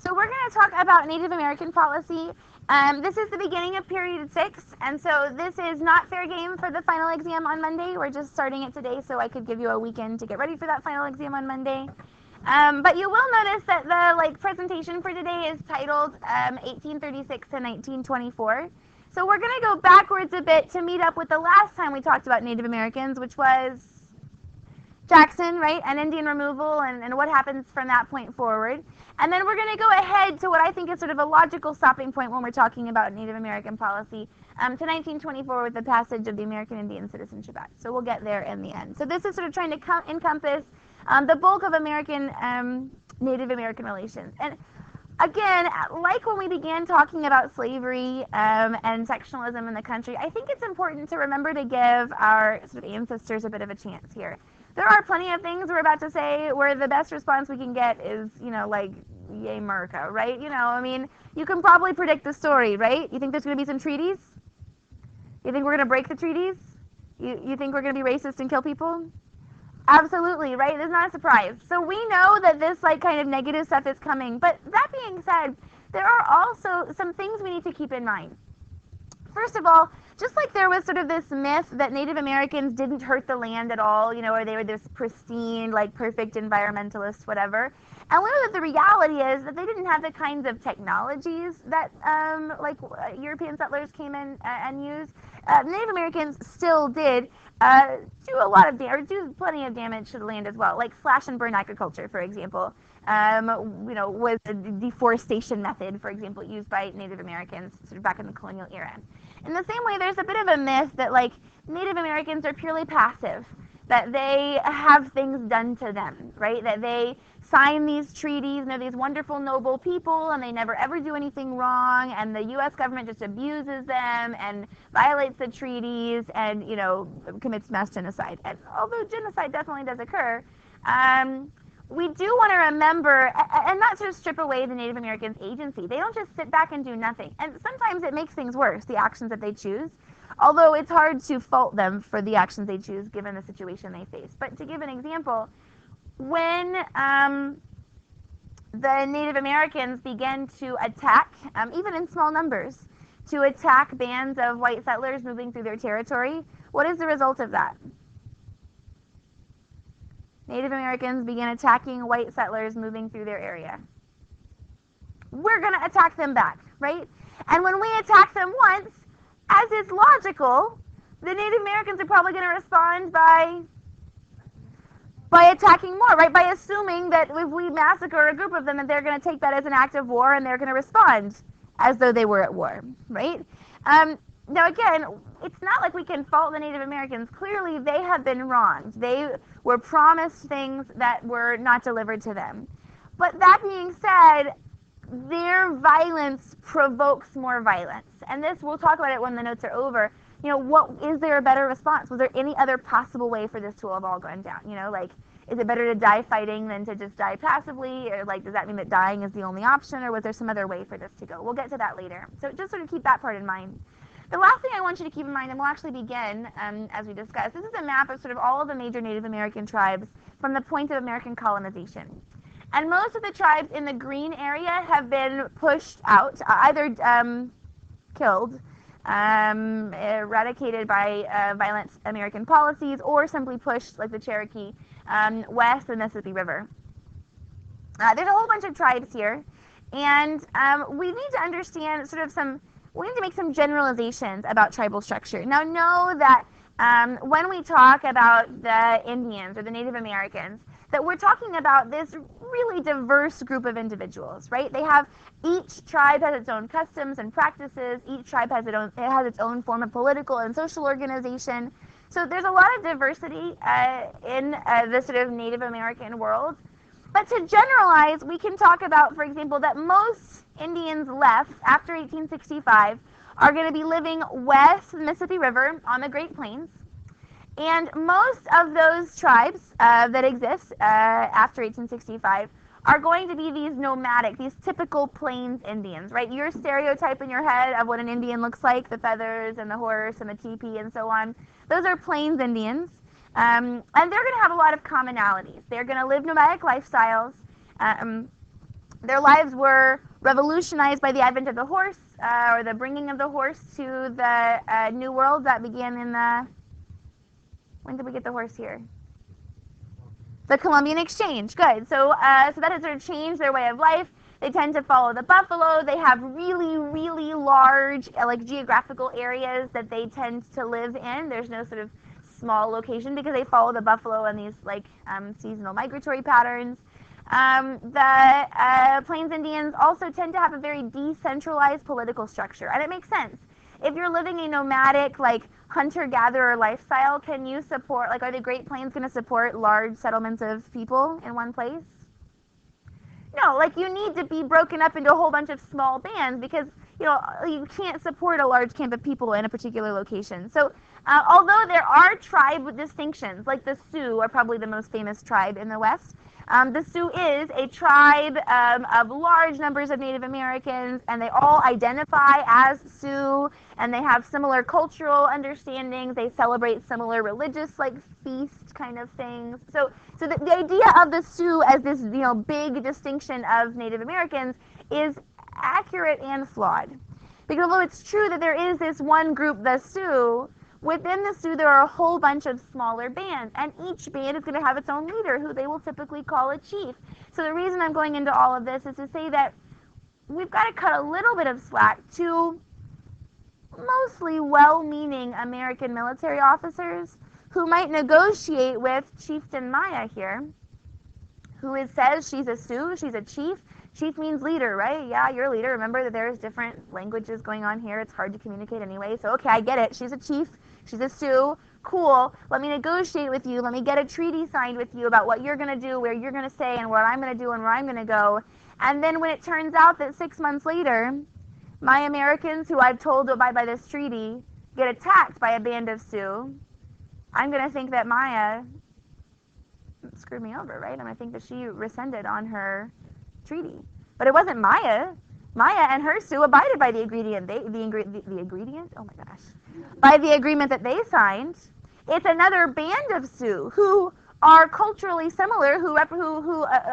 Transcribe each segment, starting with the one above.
So we're going to talk about Native American policy. This is the beginning of period 6, and so this is not fair game for the final exam on Monday. We're just starting it today so I could give you a weekend to get ready for that final exam on Monday. But you will notice that the presentation for today is titled 1836 to 1924. So we're going to go backwards a bit to meet up with the last time we talked about Native Americans, which was Jackson, right, and Indian removal and what happens from that point forward. And then we're going to go ahead to what I think is sort of a logical stopping point when we're talking about Native American policy to 1924 with the passage of the American Indian Citizenship Act. So we'll get there in the end. So this is sort of trying to encompass the bulk of Native American relations. And again, like when we began talking about slavery and sectionalism in the country, I think it's important to remember to give our sort of ancestors a bit of a chance here. There are plenty of things we're about to say where the best response we can get is, yay, America, right? I mean, you can probably predict the story, right? You think there's going to be some treaties? You think we're going to break the treaties? You think we're going to be racist and kill people? Absolutely, right? It's not a surprise. So we know that this kind of negative stuff is coming. But that being said, there are also some things we need to keep in mind. First of all, just like there was sort of this myth that Native Americans didn't hurt the land at all, or they were this pristine, perfect environmentalists, whatever. And we know that the reality is that they didn't have the kinds of technologies that European settlers came in and used. Native Americans still did do a lot of damage, do plenty of damage to the land as well, like slash and burn agriculture, for example. Was a deforestation method, for example, used by Native Americans sort of back in the colonial era. In the same way, there's a bit of a myth that Native Americans are purely passive, that they have things done to them, right? That they sign these treaties, and they're these wonderful, noble people, and they never ever do anything wrong, and the U.S. government just abuses them and violates the treaties and, commits mass genocide. And although genocide definitely does occur, we do want to remember and not sort of strip away the Native Americans' agency. They don't just sit back and do nothing. And sometimes it makes things worse, the actions that they choose, although it's hard to fault them for the actions they choose given the situation they face. But to give an example, when the Native Americans began to attack, even in small numbers, to attack bands of white settlers moving through their territory, what is the result of that? Native Americans began attacking white settlers moving through their area. We're going to attack them back, right? And when we attack them once, as is logical, the Native Americans are probably going to respond by attacking more, right? By assuming that if we massacre a group of them, that they're going to take that as an act of war and they're going to respond as though they were at war, right? Now again, it's not like we can fault the Native Americans. Clearly, they have been wronged. They were promised things that were not delivered to them. But that being said, their violence provokes more violence. And this, we'll talk about it when the notes are over. Is there a better response? Was there any other possible way for this to have all gone down? Is it better to die fighting than to just die passively? Or does that mean that dying is the only option? Or was there some other way for this to go? We'll get to that later. So just sort of keep that part in mind. The last thing I want you to keep in mind, and we'll actually begin as we discuss, this is a map of sort of all of the major Native American tribes from the point of American colonization. And most of the tribes in the green area have been pushed out, either killed, eradicated by violent American policies, or simply pushed, like the Cherokee, west of the Mississippi River. There's a whole bunch of tribes here, and we need to understand we need to make some generalizations about tribal structure. Now, know that when we talk about the Indians or the Native Americans, that we're talking about this really diverse group of individuals, right? Each tribe has its own customs and practices. Each tribe has its own form of political and social organization. So there's a lot of diversity in the sort of Native American world. But to generalize, we can talk about, for example, that most Indians left after 1865 are going to be living west of the Mississippi River on the Great Plains. And most of those tribes that exist after 1865 are going to be these nomadic, these typical Plains Indians, right? Your stereotype in your head of what an Indian looks like, the feathers and the horse and the teepee and so on, those are Plains Indians. And they're going to have a lot of commonalities. They're going to live nomadic lifestyles. Their lives were revolutionized by the advent of the horse, or the bringing of the horse to the New World that began in the... When did we get the horse here? The Columbian Exchange. Good. So that has sort of changed their way of life. They tend to follow the buffalo. They have really, really large, like, geographical areas that they tend to live in. There's no sort of small location because they follow the buffalo and these, like, seasonal migratory patterns. The Plains Indians also tend to have a very decentralized political structure, and it makes sense. If you're living a nomadic, like, hunter-gatherer lifestyle, can you support, like, are the Great Plains going to support large settlements of people in one place? No, like, you need to be broken up into a whole bunch of small bands because, you know, you can't support a large camp of people in a particular location. So, although there are tribe distinctions, like the Sioux are probably the most famous tribe in the West. The Sioux is a tribe of large numbers of Native Americans, and they all identify as Sioux, and they have similar cultural understandings. They celebrate similar religious, like, feast kind of things. So the idea of the Sioux as this, you know, big distinction of Native Americans is accurate and flawed. Because although it's true that there is this one group, the Sioux, within the Sioux there are a whole bunch of smaller bands, and each band is going to have its own leader, who they will typically call a chief. So the reason I'm going into all of this is to say that we've got to cut a little bit of slack to mostly well-meaning American military officers who might negotiate with Chieftain Maya here, who says she's a Sioux, she's a chief. Chief means leader, right? Yeah, you're a leader. Remember that there's different languages going on here. It's hard to communicate anyway. So, okay, I get it. She's a chief. She's a Sioux. Cool. Let me negotiate with you. Let me get a treaty signed with you about what you're going to do, where you're going to stay, and what I'm going to do, and where I'm going to go. And then when it turns out that 6 months later, my Americans, who I've told to abide by this treaty, get attacked by a band of Sioux, I'm going to think that Maya screwed me over, right? I'm going to think that she rescinded on her treaty. But it wasn't Maya. Maya and her Sioux abided by the ingredient. The ingredient? Oh my gosh. By the agreement that they signed. It's another band of Sioux who are culturally similar, who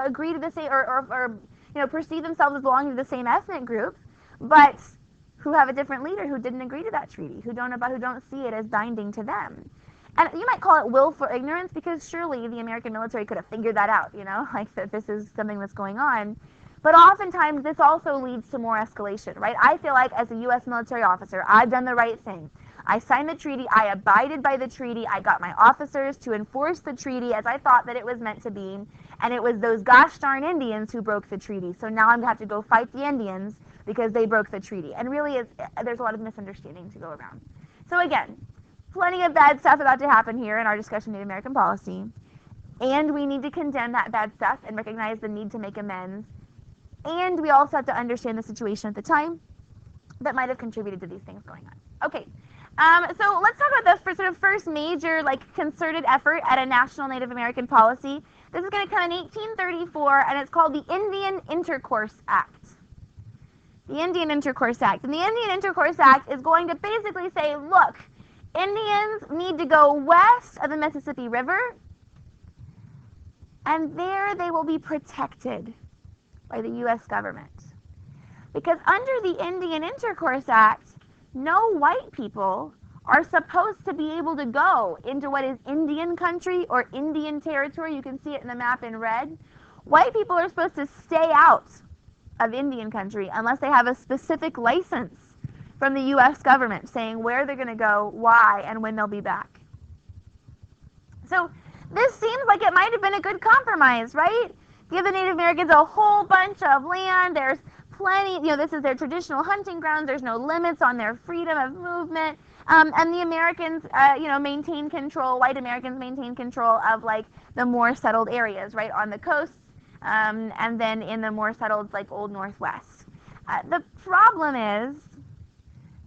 agree to the same, or you know, perceive themselves as belonging to the same ethnic group, but who have a different leader who didn't agree to that treaty, who don't see it as binding to them. And you might call it willful ignorance, because surely the American military could have figured that out, you know, like that this is something that's going on. But oftentimes this also leads to more escalation, right? I feel like as a U.S. military officer, I've done the right thing. I signed the treaty, I abided by the treaty, I got my officers to enforce the treaty as I thought that it was meant to be, and it was those gosh darn Indians who broke the treaty. So now I'm going to have to go fight the Indians because they broke the treaty. And really, there's a lot of misunderstanding to go around. So again, plenty of bad stuff about to happen here in our discussion of Native American policy, and we need to condemn that bad stuff and recognize the need to make amends, and we also have to understand the situation at the time that might have contributed to these things going on. Okay, so let's talk about the sort of first major, like, concerted effort at a national Native American policy. This is going to come in 1834, and it's called the Indian Intercourse Act. The Indian Intercourse Act. And the Indian Intercourse Act is going to basically say, look, Indians need to go west of the Mississippi River, and there they will be protected by the U.S. government. Because under the Indian Intercourse Act, no white people are supposed to be able to go into what is Indian country or Indian territory. You can see it in the map in red. White people are supposed to stay out of Indian country unless they have a specific license from the U.S. government saying where they're going to go, why, and when they'll be back. So this seems like it might have been a good compromise, right? Give the Native Americans a whole bunch of land. There's plenty, you know, this is their traditional hunting grounds. There's no limits on their freedom of movement. And the Americans, you know, maintain control, white Americans maintain control of, like, the more settled areas, right, on the coasts, and then in the more settled, like, Old Northwest. The problem is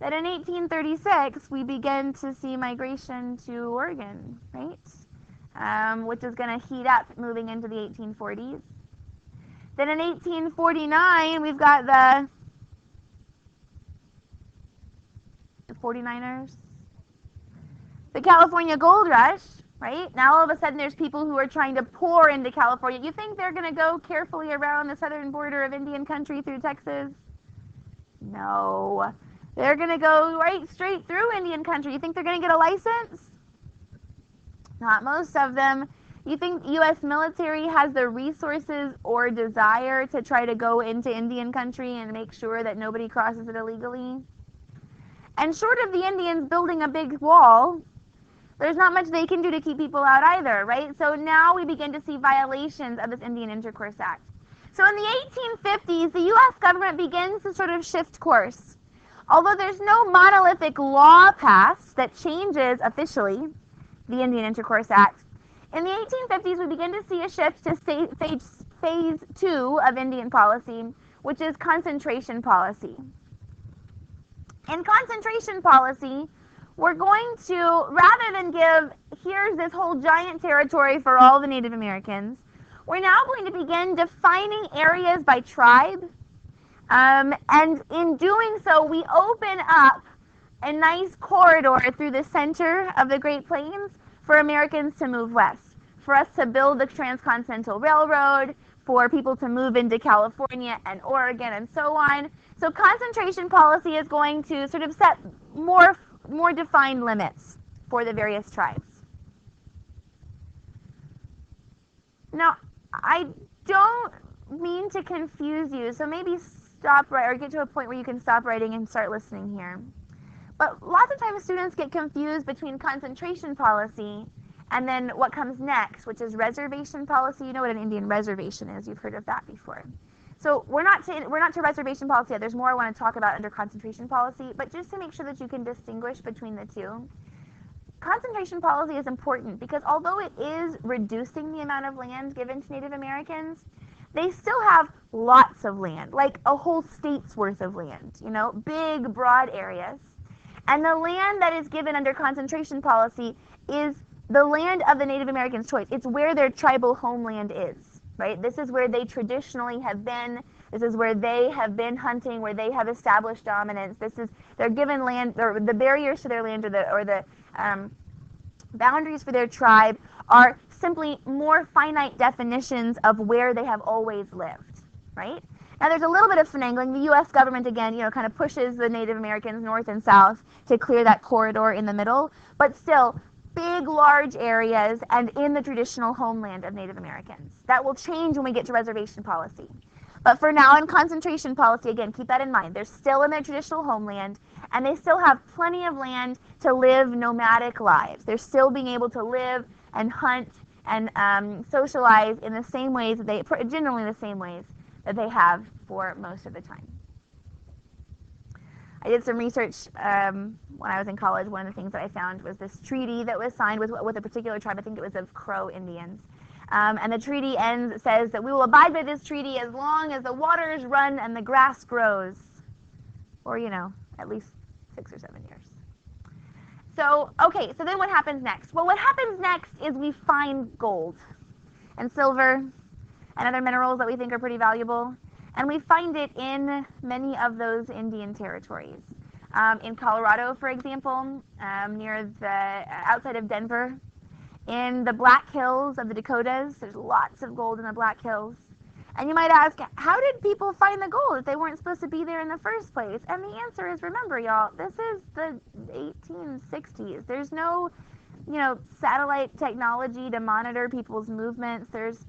that in 1836, we begin to see migration to Oregon, right? Which is going to heat up moving into the 1840s. Then in 1849, we've got the 49ers. The California Gold Rush, right? Now all of a sudden there's people who are trying to pour into California. You think they're going to go carefully around the southern border of Indian country through Texas? No. They're going to go right straight through Indian country. You think they're going to get a license? Not most of them. You think the U.S. military has the resources or desire to try to go into Indian country and make sure that nobody crosses it illegally? And short of the Indians building a big wall, there's not much they can do to keep people out either, right? So now we begin to see violations of this Indian Intercourse Act. So in the 1850s, the U.S. government begins to sort of shift course. Although there's no monolithic law passed that changes officially the Indian Intercourse Act, in the 1850s we begin to see a shift to phase 2 of Indian policy, which is concentration policy. In concentration policy, we're going to, rather than give, here's this whole giant territory for all the Native Americans, we're now going to begin defining areas by tribe. And in doing so, we open up a nice corridor through the center of the Great Plains for Americans to move west, for us to build the Transcontinental Railroad, for people to move into California and Oregon and so on. So concentration policy is going to sort of set more defined limits for the various tribes. Now, I don't mean to confuse you, so maybe stop or get to a point where you can stop writing and start listening here. But lots of times students get confused between concentration policy and then what comes next, which is reservation policy. You know what an Indian reservation is. You've heard of that before. So we're not to reservation policy yet. There's more I want to talk about under concentration policy, but just to make sure that you can distinguish between the two. Concentration policy is important because although it is reducing the amount of land given to Native Americans, they still have lots of land, like a whole state's worth of land, you know, big, broad areas. And the land that is given under concentration policy is the land of the Native Americans' choice. It's where their tribal homeland is, right? This is where they traditionally have been. This is where they have been hunting, where they have established dominance. They're given land, or the barriers to their land, or the boundaries for their tribe are simply more finite definitions of where they have always lived, right? Now there's a little bit of finagling. The U.S. government, again, kind of pushes the Native Americans north and south to clear that corridor in the middle, but still big, large areas and in the traditional homeland of Native Americans. That will change when we get to reservation policy. But for now, in concentration policy, again, keep that in mind. They're still in their traditional homeland, and they still have plenty of land to live nomadic lives. They're still being able to live and hunt and socialize in the same ways that generally the same ways that they have for most of the time. I did some research when I was in college. One of the things that I found was this treaty that was signed with a particular tribe. I think it was of Crow Indians. And the treaty says that we will abide by this treaty as long as the waters run and the grass grows. Or, at least 6 or 7 years. So, okay, so then what happens next? Well, what happens next is we find gold and silver and other minerals that we think are pretty valuable. And we find it in many of those Indian territories. In Colorado, for example, outside of Denver, in the Black Hills of the Dakotas, there's lots of gold in the Black Hills. And you might ask, how did people find the gold if they weren't supposed to be there in the first place? And the answer is, remember, y'all, this is the 1860s. There's no, satellite technology to monitor people's movements. There's,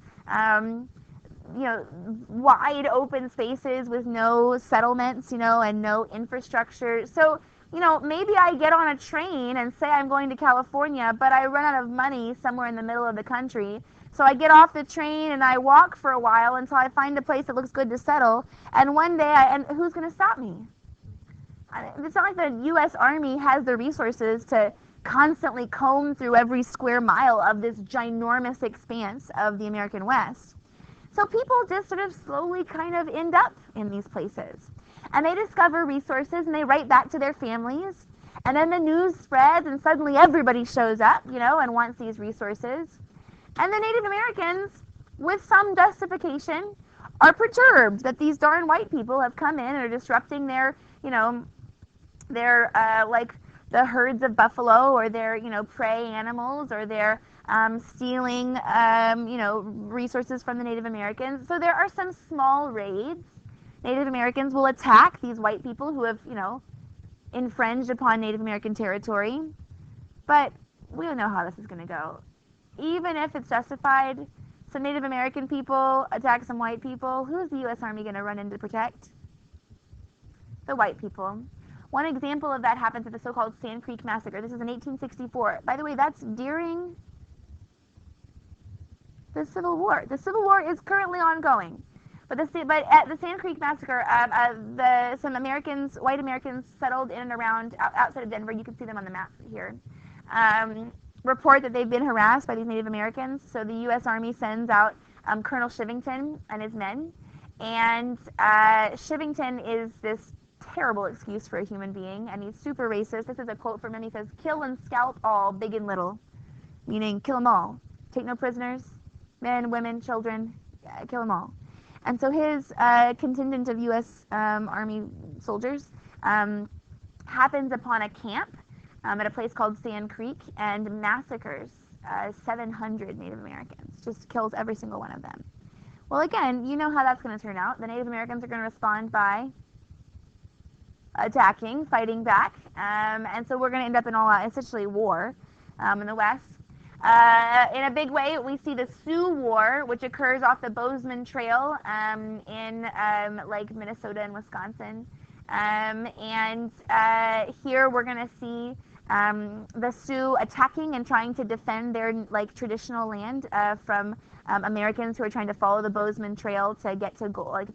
wide open spaces with no settlements, and no infrastructure. So, maybe I get on a train and say I'm going to California, but I run out of money somewhere in the middle of the country. So I get off the train and I walk for a while until I find a place that looks good to settle. And one day, and who's going to stop me? It's not like the U.S. Army has the resources to constantly comb through every square mile of this ginormous expanse of the American West. So people just sort of slowly kind of end up in these places. And they discover resources and they write back to their families. And then the news spreads and suddenly everybody shows up, and wants these resources. And the Native Americans, with some justification, are perturbed that these darn white people have come in and are disrupting their, like the herds of buffalo or their, prey animals or their stealing, resources from the Native Americans. So there are some small raids. Native Americans will attack these white people who have, infringed upon Native American territory. But we don't know how this is going to go. Even if it's justified, some Native American people attack some white people. Who's the U.S. Army going to run in to protect? The white people. One example of that happens at the so-called Sand Creek Massacre. This is in 1864. By the way, that's during the Civil War. The Civil War is currently ongoing. But at the Sand Creek Massacre, some Americans, white Americans, settled in and around outside of Denver. You can see them on the map here. Report that they've been harassed by these Native Americans. So the U.S. Army sends out Colonel Shivington and his men. And Shivington is this terrible excuse for a human being, and he's super racist. This is a quote from him. He says, "Kill and scalp all, big and little," meaning kill them all. Take no prisoners, men, women, children, kill them all. And so his contingent of U.S. Army soldiers happens upon a camp at a place called Sand Creek and massacres 700 Native Americans, just kills every single one of them. Well, again, you know how that's going to turn out. The Native Americans are going to respond by attacking, fighting back, and so we're going to end up in essentially war in the West. In a big way, we see the Sioux War, which occurs off the Bozeman Trail in like Minnesota and Wisconsin. Here we're going to see the Sioux attacking and trying to defend their traditional land from Americans who are trying to follow the Bozeman Trail to get to gold,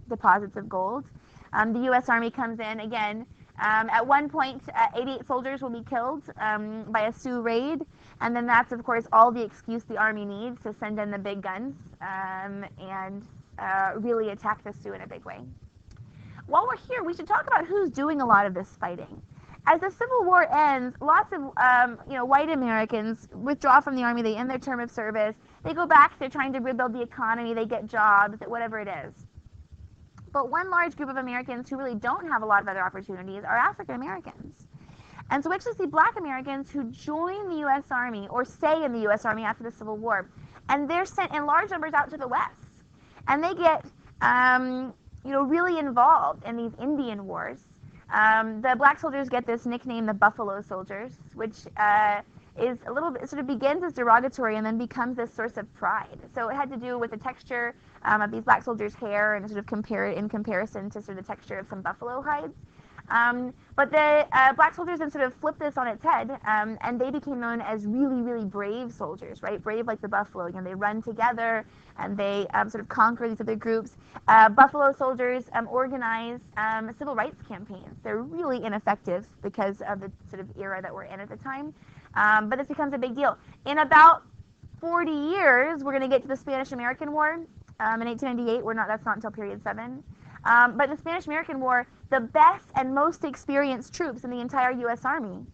deposits of gold. The U.S. Army comes in again. At one point, 88 soldiers will be killed by a Sioux raid, and then that's, of course, all the excuse the Army needs to send in the big guns and really attack the Sioux in a big way. While we're here, we should talk about who's doing a lot of this fighting. As the Civil War ends, lots of white Americans withdraw from the Army. They end their term of service. They go back. They're trying to rebuild the economy. They get jobs, whatever it is. But one large group of Americans who really don't have a lot of other opportunities are African Americans. And so we actually see black Americans who join the U.S. Army or stay in the U.S. Army after the Civil War. And they're sent in large numbers out to the West. And they get really involved in these Indian wars. The black soldiers get this nickname, the Buffalo Soldiers, which is a little bit, sort of begins as derogatory and then becomes this source of pride. So it had to do with the texture of these black soldiers' hair and sort of in comparison to sort of the texture of some buffalo hides. But the black soldiers then sort of flipped this on its head, and they became known as really, really brave soldiers, right? Brave like the buffalo. They run together and they sort of conquer these other groups. Buffalo soldiers organize civil rights campaigns. They're really ineffective because of the sort of era that we're in at the time. But this becomes a big deal. In about 40 years, we're going to get to the Spanish-American War. In 1898, that's not until period 7. But the Spanish-American War, the best and most experienced troops in the entire U.S. Army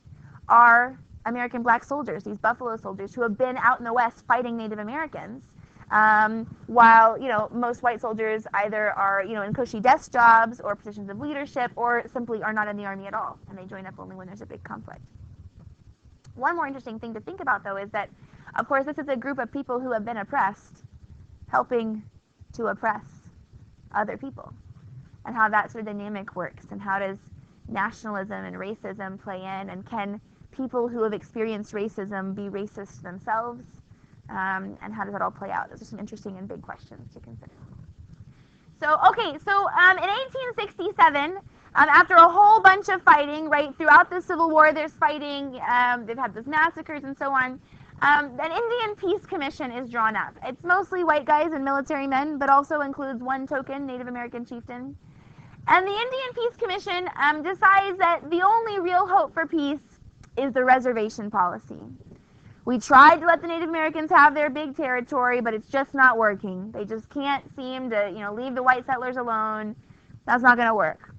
are American black soldiers, these Buffalo soldiers who have been out in the West fighting Native Americans, while most white soldiers either are in cushy desk jobs or positions of leadership or simply are not in the Army at all, and they join up only when there's a big conflict. One more interesting thing to think about, though, is that, of course, this is a group of people who have been oppressed, helping to oppress other people, and how that sort of dynamic works, and how does nationalism and racism play in, and can people who have experienced racism be racist themselves, and how does that all play out? Those are some interesting and big questions to consider. So in 1867, after a whole bunch of fighting, right, throughout the Civil War, there's fighting, they've had these massacres and so on, an Indian Peace Commission is drawn up. It's mostly white guys and military men, but also includes one token Native American chieftain. And the Indian Peace Commission decides that the only real hope for peace is the Reservation Policy. We tried to let the Native Americans have their big territory, but it's just not working. They just can't seem to, leave the white settlers alone. That's not going to work.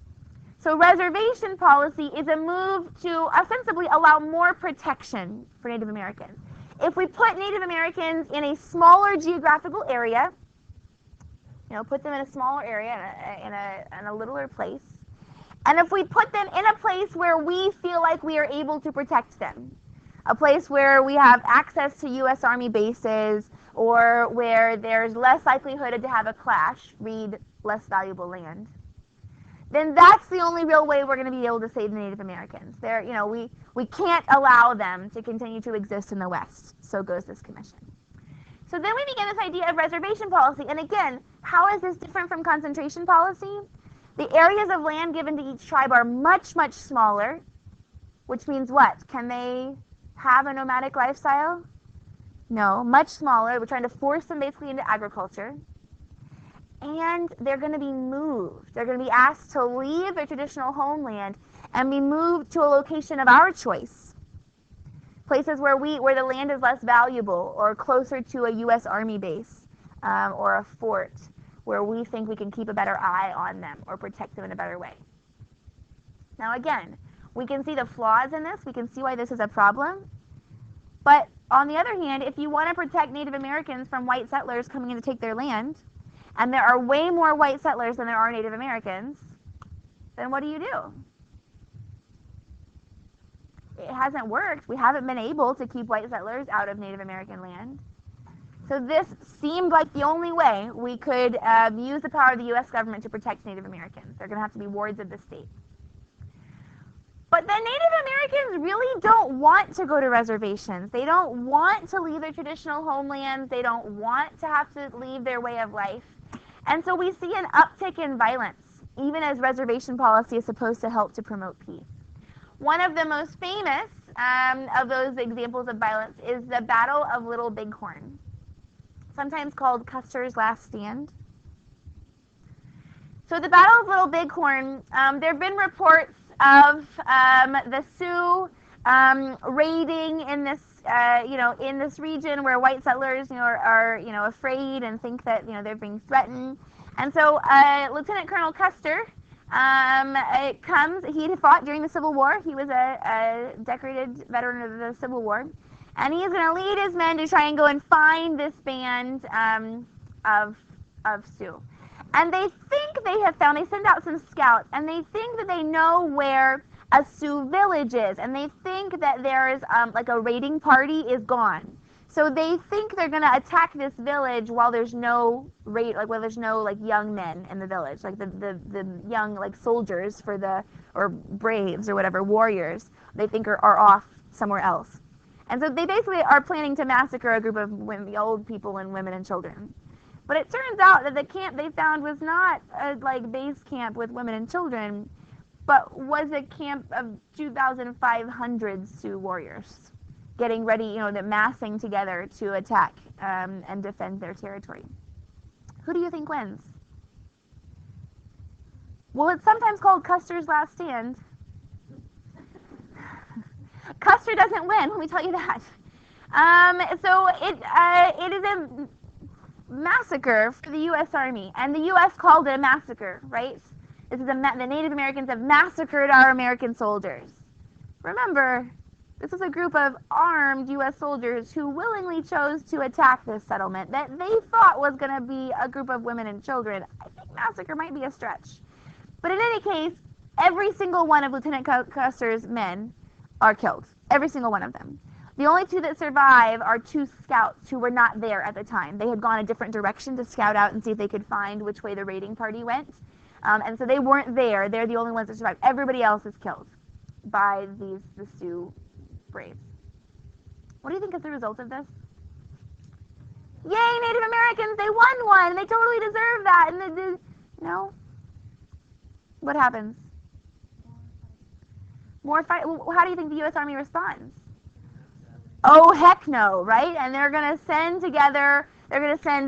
So Reservation Policy is a move to ostensibly allow more protection for Native Americans. If we put Native Americans in a smaller geographical area, put them in a smaller area, in a littler place, and if we put them in a place where we feel like we are able to protect them, A place where we have access to U.S. Army bases, or where there's less likelihood to have a clash, read less valuable land, then that's the only real way we're going to be able to save the Native Americans. We can't allow them to continue to exist in the West. So goes this commission. So then we begin this idea of reservation policy. And again, how is this different from concentration policy? The areas of land given to each tribe are much, much smaller, which means what? Can they have a nomadic lifestyle? No, much smaller. We're trying to force them basically into agriculture. And they're going to be moved. They're going to be asked to leave their traditional homeland and be moved to a location of our choice. Places where the land is less valuable, or closer to a U.S. Army base or a fort, where we think we can keep a better eye on them or protect them in a better way. Now again, we can see the flaws in this. We can see why this is a problem. But on the other hand, if you want to protect Native Americans from white settlers coming in to take their land, and there are way more white settlers than there are Native Americans, then what do? It hasn't worked. We haven't been able to keep white settlers out of Native American land. So this seemed like the only way we could use the power of the U.S. government to protect Native Americans. They're going to have to be wards of the state. But the Native Americans really don't want to go to reservations. They don't want to leave their traditional homelands. They don't want to have to leave their way of life. And so we see an uptick in violence, even as reservation policy is supposed to help to promote peace. One of the most famous of those examples of violence is the Battle of Little Bighorn, sometimes called Custer's Last Stand. So the Battle of Little Bighorn, there have been reports of the Sioux raiding in this, in this region where white settlers, are afraid and think that, they're being threatened. And so Lieutenant Colonel Custer he had fought during the Civil War. He was a decorated veteran of the Civil War. And he is going to lead his men to try and go and find this band of Sioux. And they think they send out some scouts, and they think that they know where a Sioux village is, and they think that there is like a raiding party is gone. So they think they're going to attack this village while there's no young men in the village, like the young soldiers or braves or whatever, warriors, they think are off somewhere else. And so they basically are planning to massacre a group of the old people and women and children. But it turns out that the camp they found was not a base camp with women and children, but was a camp of 2,500 Sioux warriors getting ready, massing together to attack and defend their territory. Who do you think wins? Well, it's sometimes called Custer's Last Stand. Custer doesn't win, let me tell you that. So it is a massacre for the U.S. Army, and the U.S. called it a massacre, right? This is the Native Americans have massacred our American soldiers. Remember, this was a group of armed U.S. soldiers who willingly chose to attack this settlement that they thought was going to be a group of women and children. I think massacre might be a stretch. But in any case, every single one of Lieutenant Custer's men are killed. Every single one of them. The only two that survive are two scouts who were not there at the time. They had gone a different direction to scout out and see if they could find which way the raiding party went. And so they weren't there. They're the only ones that survived. Everybody else is killed by the Sioux braves. What do you think is the result of this? Yay, Native Americans! They won one! They totally deserve that! And no? What happens? More fight. How do you think the U.S. Army responds? Oh, heck no, right? And they're going to send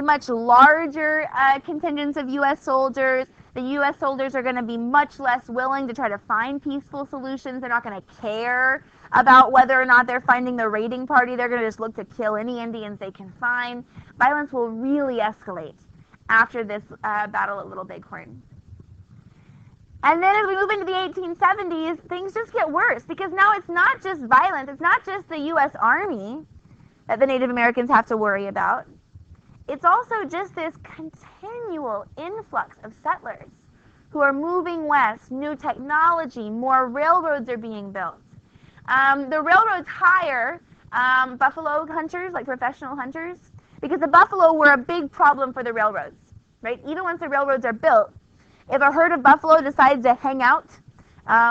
much larger contingents of U.S. soldiers. The U.S. soldiers are going to be much less willing to try to find peaceful solutions. They're not going to care about whether or not they're finding the raiding party. They're going to just look to kill any Indians they can find. Violence will really escalate after this battle at Little Bighorn. And then as we move into the 1870s, things just get worse, because now it's not just violence, it's not just the U.S. Army that the Native Americans have to worry about. It's also just this continual influx of settlers who are moving west, new technology, more railroads are being built. The railroads hire buffalo hunters, like professional hunters, because the buffalo were a big problem for the railroads, right? Even once the railroads are built, if a herd of buffalo decides to hang out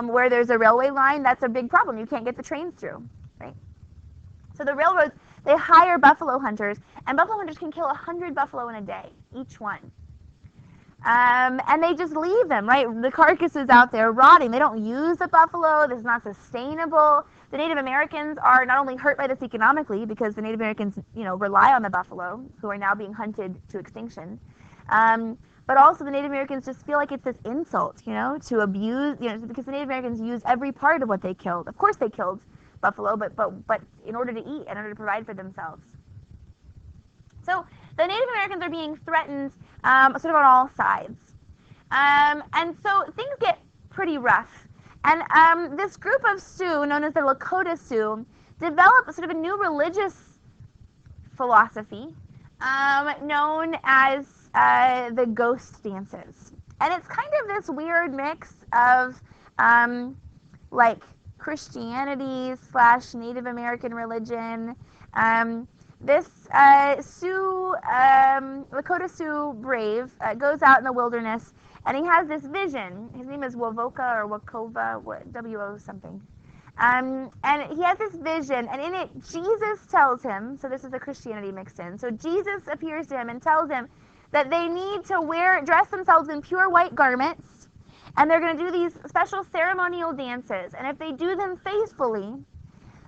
where there's a railway line, that's a big problem. You can't get the trains through, right? So the railroads, they hire buffalo hunters, and buffalo hunters can kill 100 buffalo in a day, each one. And they just leave them, right? The carcasses out there rotting. They don't use the buffalo. This is not sustainable. The Native Americans are not only hurt by this economically because the Native Americans, rely on the buffalo, who are now being hunted to extinction. But also the Native Americans just feel like it's this insult, to abuse, because the Native Americans use every part of what they killed. Of course they killed buffalo, but in order to eat, in order to provide for themselves. So the Native Americans are being threatened sort of on all sides. And so things get pretty rough. And this group of Sioux, known as the Lakota Sioux, developed sort of a new religious philosophy known as the ghost dances. And it's kind of this weird mix of like Christianity / Native American religion. This Lakota Sioux brave goes out in the wilderness, and he has this vision. His name is Wovoka or Wakova, W-O something. And he has this vision, and in it, Jesus tells him, so this is the Christianity mixed in, so Jesus appears to him and tells him that they need to dress themselves in pure white garments, and they're going to do these special ceremonial dances, and if they do them faithfully,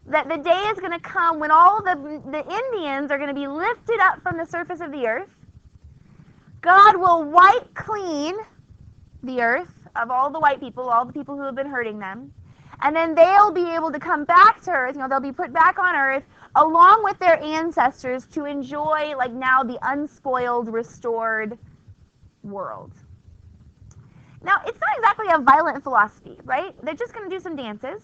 that the day is going to come when all the Indians are going to be lifted up from the surface of the earth. God will wipe clean the earth of all the white people, all the people who have been hurting them. And then they'll be able to come back to earth, they'll be put back on earth along with their ancestors to enjoy, like now, the unspoiled, restored world. Now, it's not exactly a violent philosophy, right? They're just going to do some dances.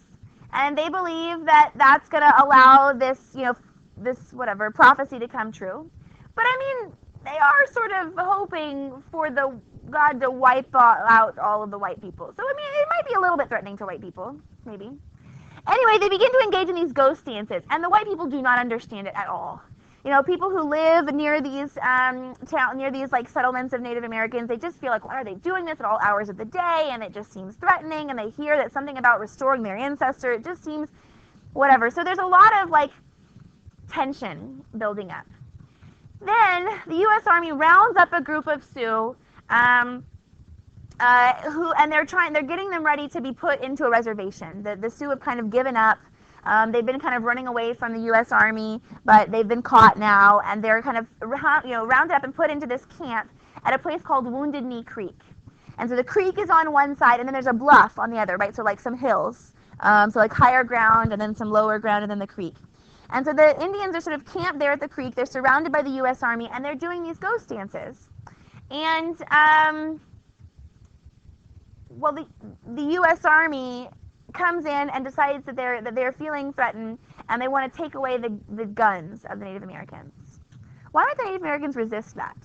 And they believe that that's going to allow this, this whatever prophecy to come true. But I mean, they are sort of hoping for God to wipe out all of the white people. So I mean, it might be a little bit threatening to white people, maybe. Anyway, they begin to engage in these ghost dances, and the white people do not understand it at all. People who live near these like settlements of Native Americans, they just feel like, why are they doing this at all hours of the day? And it just seems threatening. And they hear that something about restoring their ancestor. It just seems whatever. So there's a lot of like tension building up. Then the U.S. Army rounds up a group of Sioux, and they're getting them ready to be put into a reservation. The Sioux have kind of given up. They've been kind of running away from the U.S. Army, but they've been caught now, and they're kind of rounded up and put into this camp at a place called Wounded Knee Creek. And so the creek is on one side, and then there's a bluff on the other, right? So like some hills, so like higher ground, and then some lower ground, and then the creek. And so the Indians are sort of camped there at the creek. They're surrounded by the U.S. Army, and they're doing these ghost dances. And the U.S. Army comes in and decides that they're feeling threatened, and they want to take away the guns of the Native Americans. Why might the Native Americans resist that?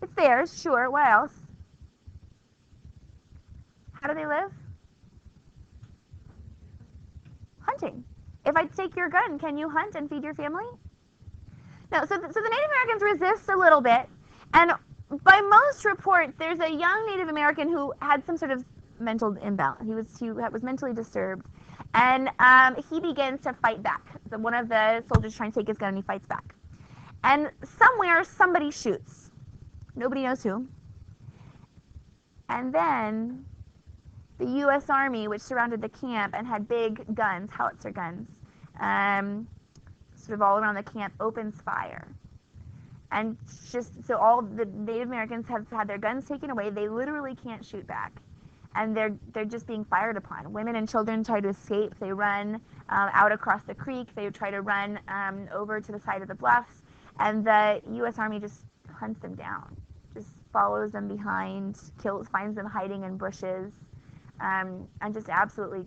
It's theirs, sure. What else? How do they live? Hunting. If I take your gun, can you hunt and feed your family? No. So the Native Americans resist a little bit, and by most reports, there's a young Native American who had some sort of mental imbalance. He was mentally disturbed, and he begins to fight back. So one of the soldiers trying to take his gun, and he fights back. And somewhere, somebody shoots. Nobody knows who. And then the U.S. Army, which surrounded the camp and had big guns, howitzer guns, sort of all around the camp, opens fire. And so all the Native Americans have had their guns taken away. They literally can't shoot back, and they're just being fired upon. Women and children try to escape. They run out across the creek. They try to run over to the side of the bluffs, and the U.S. Army just hunts them down, just follows them behind, finds them hiding in bushes, and just absolutely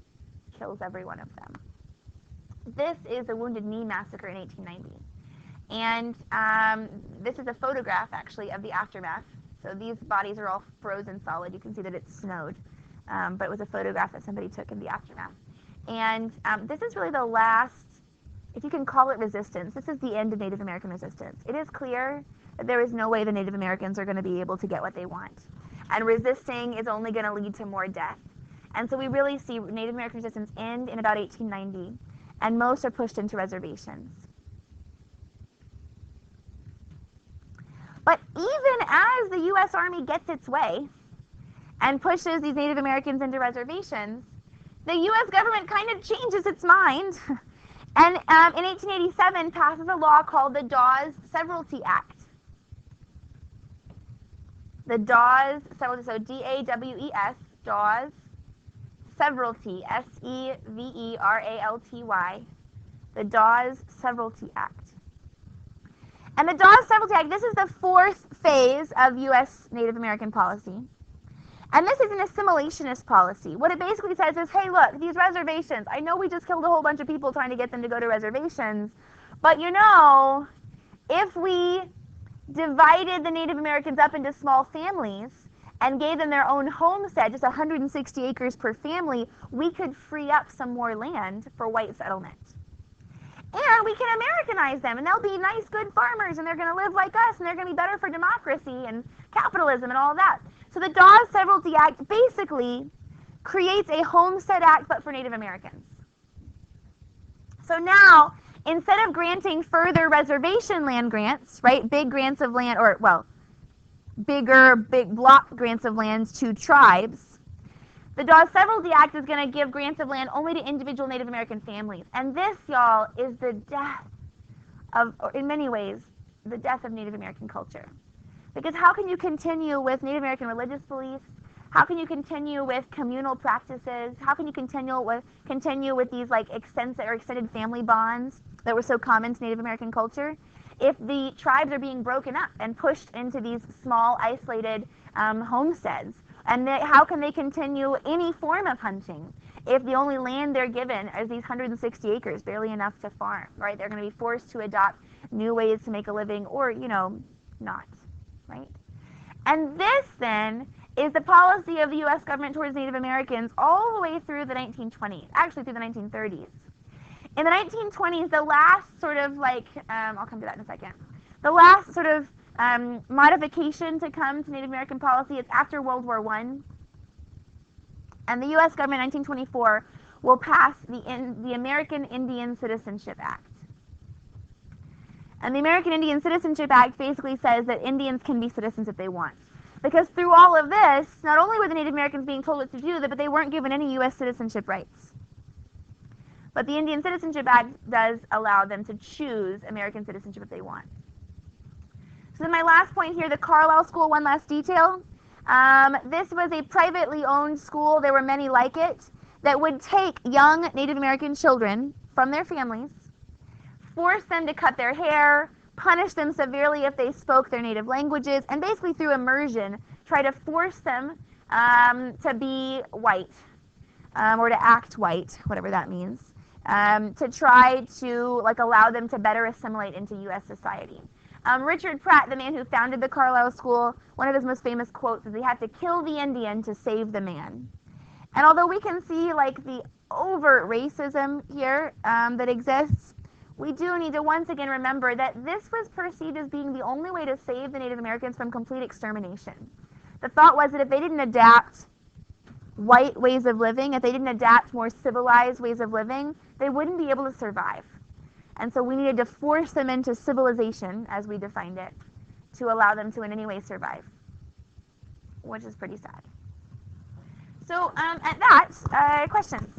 kills every one of them. This is the Wounded Knee Massacre in 1890. And this is a photograph, actually, of the aftermath. So these bodies are all frozen solid. You can see that it snowed. but it was a photograph that somebody took in the aftermath. And this is really the last, if you can call it resistance, this is the end of Native American resistance. It is clear that there is no way the Native Americans are going to be able to get what they want. And resisting is only going to lead to more death. And so we really see Native American resistance end in about 1890, and most are pushed into reservations. But even as the U.S. Army gets its way and pushes these Native Americans into reservations, the U.S. government kind of changes its mind and in 1887 passes a law called the Dawes Several Act. The Dawes Several, so D-A-W-E-S, Dawes Several, S-E-V-E-R-A-L-T-Y, the Dawes Several Act. And the Dawes Several Act, this is the fourth phase of U.S. Native American policy. And this is an assimilationist policy. What it basically says is, hey, look, these reservations, I know we just killed a whole bunch of people trying to get them to go to reservations, but you know, if we divided the Native Americans up into small families and gave them their own homestead, just 160 acres per family, we could free up some more land for white settlement. And we can Americanize them, and they'll be nice, good farmers, and they're going to live like us, and they're going to be better for democracy and capitalism and all that. So the Dawes Several Act basically creates a homestead act, but for Native Americans. So now, instead of granting further reservation land grants, right, big grants of land, or, well, big block grants of lands to tribes, the Dawes Several Act is going to give grants of land only to individual Native American families. And this, y'all, is the death of, or in many ways, the death of Native American culture. Because how can you continue with Native American religious beliefs? How can you continue with communal practices? How can you continue with these like extended family bonds that were so common to Native American culture if the tribes are being broken up and pushed into these small, isolated homesteads? And how can they continue any form of hunting if the only land they're given is these 160 acres, barely enough to farm, right? They're going to be forced to adopt new ways to make a living, or, you know, not, right? And this, then, is the policy of the U.S. government towards Native Americans all the way through the 1920s, actually through the 1930s. In the 1920s, the last sort of like, I'll come to that in a second, the last sort of modification to come to Native American policy is after World War I. And the U.S. government in 1924 will pass the American Indian Citizenship Act. And the American Indian Citizenship Act basically says that Indians can be citizens if they want. Because through all of this, not only were the Native Americans being told what to do, but they weren't given any U.S. citizenship rights. But the Indian Citizenship Act does allow them to choose American citizenship if they want. So then my last point here, the Carlisle School, one last detail. This was a privately owned school, there were many like it, that would take young Native American children from their families, force them to cut their hair, punish them severely if they spoke their native languages, and basically through immersion, try to force them to be white, or to act white, whatever that means, to try to allow them to better assimilate into U.S. society. Richard Pratt, the man who founded the Carlisle School, one of his most famous quotes is, "They have to kill the Indian to save the man." And although we can see the overt racism here that exists, we do need to once again remember that this was perceived as being the only way to save the Native Americans from complete extermination. The thought was that if they didn't adapt white ways of living, if they didn't adapt more civilized ways of living, they wouldn't be able to survive. And so we needed to force them into civilization, as we defined it, to allow them to in any way survive, which is pretty sad. So at that, questions?